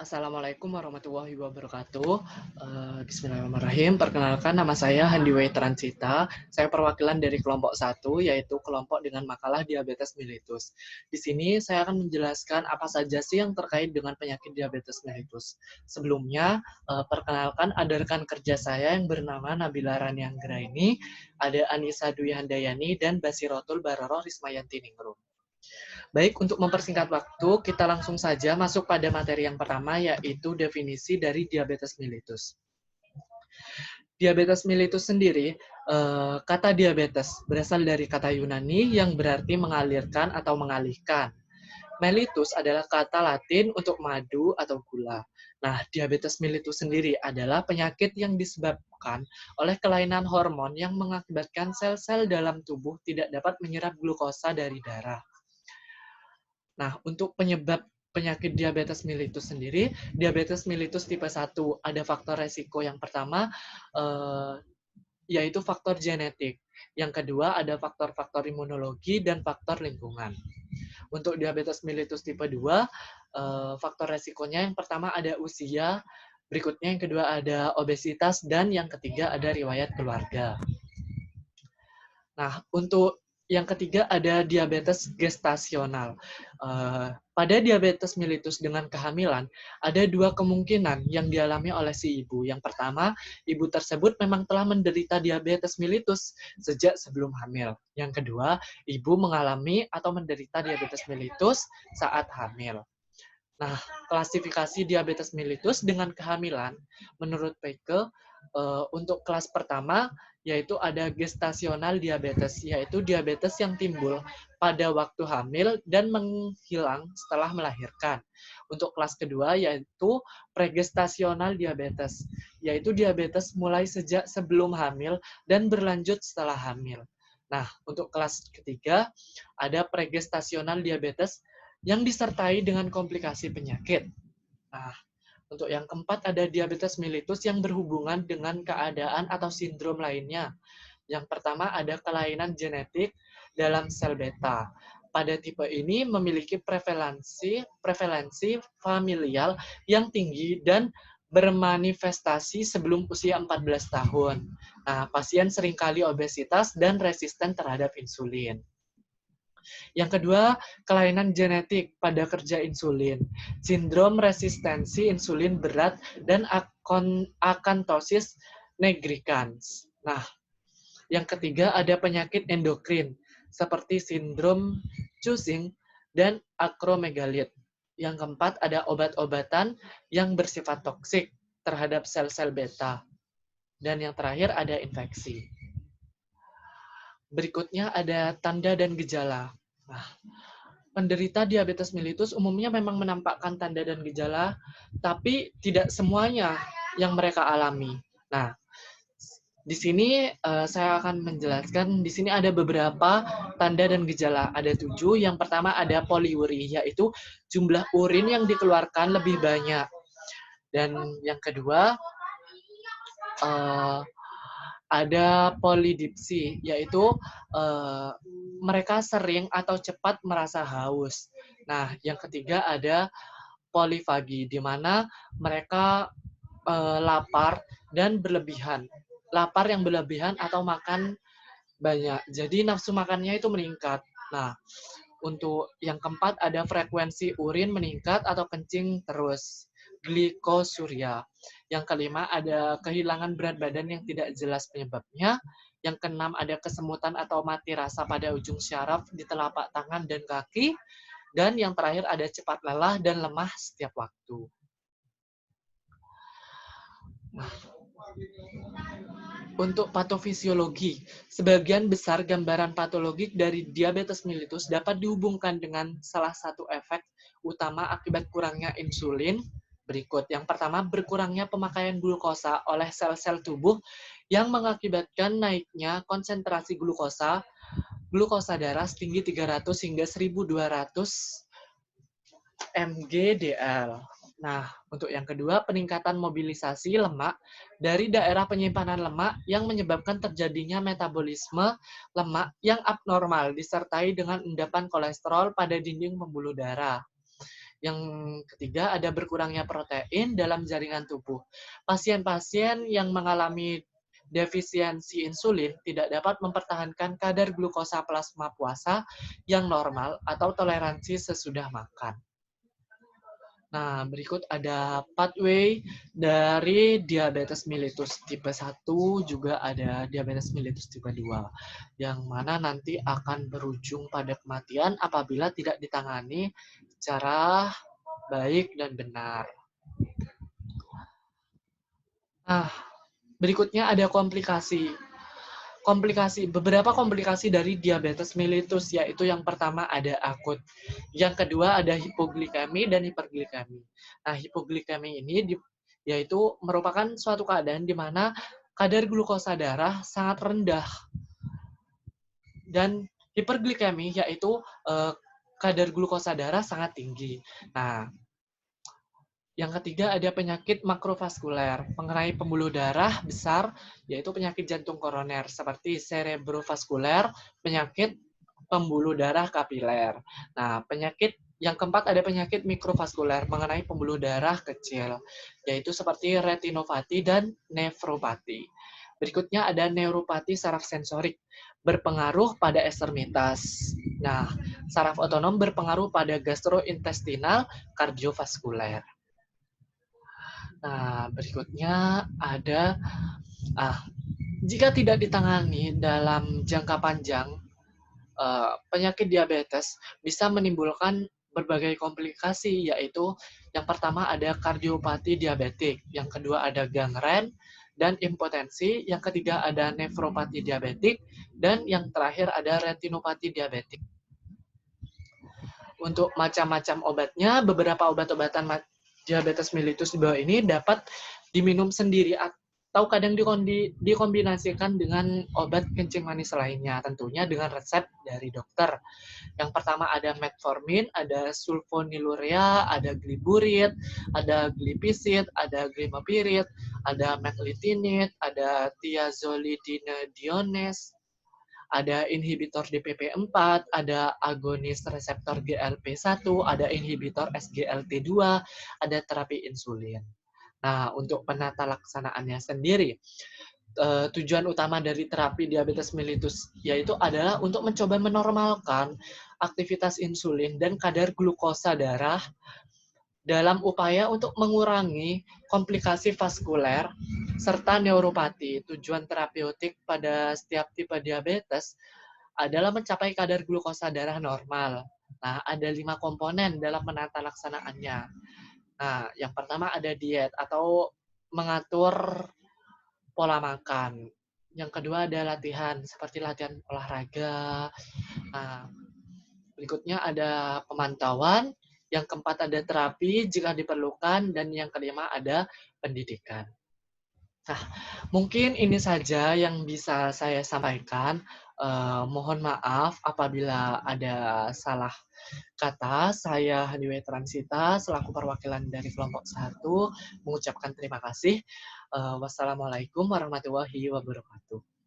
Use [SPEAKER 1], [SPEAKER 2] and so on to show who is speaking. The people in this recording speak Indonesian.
[SPEAKER 1] Assalamualaikum warahmatullahi wabarakatuh. Bismillahirrahmanirrahim. Perkenalkan, nama saya Handiwei Transita. Saya perwakilan dari kelompok 1, yaitu kelompok dengan makalah diabetes mellitus. Di sini saya akan menjelaskan apa saja sih yang terkait dengan penyakit diabetes mellitus. Sebelumnya, perkenalkan ada rekan kerja saya yang bernama Nabila Rani Anggraini, ada Anissa Dwi Handayani, dan Basirotul Baroroh Rismayanti Ningrum. Baik, untuk mempersingkat waktu, kita langsung saja masuk pada materi yang pertama, yaitu definisi dari diabetes mellitus. Diabetes mellitus sendiri, kata diabetes berasal dari kata Yunani yang berarti mengalirkan atau mengalihkan. Mellitus adalah kata Latin untuk madu atau gula. Nah, diabetes mellitus sendiri adalah penyakit yang disebabkan oleh kelainan hormon yang mengakibatkan sel-sel dalam tubuh tidak dapat menyerap glukosa dari darah. Nah, untuk penyebab penyakit diabetes mellitus sendiri, diabetes mellitus tipe 1 ada faktor resiko yang pertama, yaitu faktor genetik. Yang kedua ada faktor-faktor imunologi dan faktor lingkungan. Untuk diabetes mellitus tipe 2, faktor resikonya yang pertama ada usia, berikutnya yang kedua ada obesitas, dan yang ketiga ada riwayat keluarga. Nah, untuk yang ketiga ada diabetes gestasional. Pada diabetes mellitus dengan kehamilan, ada dua kemungkinan yang dialami oleh si ibu. Yang pertama, ibu tersebut memang telah menderita diabetes mellitus sejak sebelum hamil. Yang kedua, ibu mengalami atau menderita diabetes mellitus saat hamil. Nah, klasifikasi diabetes mellitus dengan kehamilan, menurut Peike, untuk kelas pertama, yaitu ada gestasional diabetes, yaitu diabetes yang timbul pada waktu hamil dan menghilang setelah melahirkan. Untuk kelas kedua, yaitu pregestasional diabetes, yaitu diabetes mulai sejak sebelum hamil dan berlanjut setelah hamil. Nah, untuk kelas ketiga, ada pregestasional diabetes, yang disertai dengan komplikasi penyakit. Nah, untuk yang keempat ada diabetes mellitus yang berhubungan dengan keadaan atau sindrom lainnya. Yang pertama ada kelainan genetik dalam sel beta. Pada tipe ini memiliki prevalensi familial yang tinggi dan bermanifestasi sebelum usia 14 tahun. Nah, pasien seringkali obesitas dan resisten terhadap insulin. Yang kedua, kelainan genetik pada kerja insulin, sindrom resistensi insulin berat, dan akantosis nigricans. Nah, yang ketiga ada penyakit endokrin, seperti sindrom Cushing dan akromegalit. Yang keempat ada obat-obatan yang bersifat toksik terhadap sel-sel beta. Dan yang terakhir ada infeksi. Berikutnya ada tanda dan gejala. Nah, penderita diabetes mellitus umumnya memang menampakkan tanda dan gejala, tapi tidak semuanya yang mereka alami. Nah, di sini saya akan menjelaskan, di sini ada beberapa tanda dan gejala. Ada 7. Yang pertama ada poliuri, yaitu jumlah urin yang dikeluarkan lebih banyak. Dan yang kedua, ada polidipsi, yaitu mereka sering atau cepat merasa haus. Nah, yang ketiga ada polifagi, di mana mereka lapar dan berlebihan. Lapar yang berlebihan atau makan banyak. Jadi nafsu makannya itu meningkat. Nah, untuk yang keempat ada frekuensi urin meningkat atau kencing terus. Glikosuria. Yang kelima ada kehilangan berat badan yang tidak jelas penyebabnya. Yang keenam ada kesemutan atau mati rasa pada ujung syaraf di telapak tangan dan kaki. Dan yang terakhir ada cepat lelah dan lemah setiap waktu. Untuk patofisiologi, sebagian besar gambaran patologik dari diabetes mellitus dapat dihubungkan dengan salah satu efek utama akibat kurangnya insulin berikut. Yang pertama, berkurangnya pemakaian glukosa oleh sel-sel tubuh yang mengakibatkan naiknya konsentrasi glukosa darah setinggi 300 hingga 1200 mgdl. Nah, untuk yang kedua, peningkatan mobilisasi lemak dari daerah penyimpanan lemak yang menyebabkan terjadinya metabolisme lemak yang abnormal disertai dengan endapan kolesterol pada dinding pembuluh darah. Yang ketiga, ada berkurangnya protein dalam jaringan tubuh. Pasien-pasien yang mengalami defisiensi insulin tidak dapat mempertahankan kadar glukosa plasma puasa yang normal atau toleransi sesudah makan. Nah, berikut ada pathway dari diabetes mellitus tipe 1, juga ada diabetes mellitus tipe 2, yang mana nanti akan berujung pada kematian apabila tidak ditangani secara baik dan benar. Nah, berikutnya ada beberapa komplikasi dari diabetes mellitus, yaitu yang pertama ada akut, yang kedua ada hipoglikemi dan hiperglikemi. Nah, hipoglikemi ini yaitu merupakan suatu keadaan di mana kadar glukosa darah sangat rendah, dan hiperglikemi yaitu kadar glukosa darah sangat tinggi. Nah, yang ketiga ada penyakit makrovaskuler mengenai pembuluh darah besar, yaitu penyakit jantung koroner seperti cerebrovaskuler, penyakit pembuluh darah kapiler. Nah, penyakit yang keempat ada penyakit mikrovaskuler mengenai pembuluh darah kecil, yaitu seperti retinopati dan nefropati. Berikutnya ada neuropati saraf sensorik, berpengaruh pada ekstremitas. Nah, saraf otonom berpengaruh pada gastrointestinal kardiovaskuler. Nah, berikutnya ada jika tidak ditangani dalam jangka panjang, penyakit diabetes bisa menimbulkan berbagai komplikasi, yaitu yang pertama ada kardiopati diabetik, yang kedua ada gangren dan impotensi, yang ketiga ada nefropati diabetik, dan yang terakhir ada retinopati diabetik. Untuk macam-macam obatnya, beberapa obat-obatan diabetes mellitus di bawah ini dapat diminum sendiri atau kadang dikombinasikan dengan obat kencing manis lainnya, tentunya dengan resep dari dokter. Yang pertama ada metformin, ada sulfonylurea, ada gliburit, ada glipisid, ada glimepiride, ada metlitinid, ada thiazolidinediones, ada inhibitor DPP-4, ada agonis reseptor GLP-1, ada inhibitor SGLT2, ada terapi insulin. Nah, untuk penata laksanaannya sendiri, tujuan utama dari terapi diabetes mellitus yaitu adalah untuk mencoba menormalkan aktivitas insulin dan kadar glukosa darah dalam upaya untuk mengurangi komplikasi vaskuler serta neuropati. Tujuan terapeutik pada setiap tipe diabetes adalah mencapai kadar glukosa darah normal. Nah, ada 5 komponen dalam menata laksanaannya. Nah, yang pertama ada diet atau mengatur pola makan. Yang kedua ada latihan, seperti latihan olahraga. Nah, berikutnya ada pemantauan. Yang keempat ada terapi jika diperlukan. Dan yang kelima ada pendidikan. Nah, mungkin ini saja yang bisa saya sampaikan. Mohon maaf apabila ada salah kata. Saya Haniwe Transita selaku perwakilan dari kelompok 1 mengucapkan terima kasih. Wassalamualaikum warahmatullahi wabarakatuh.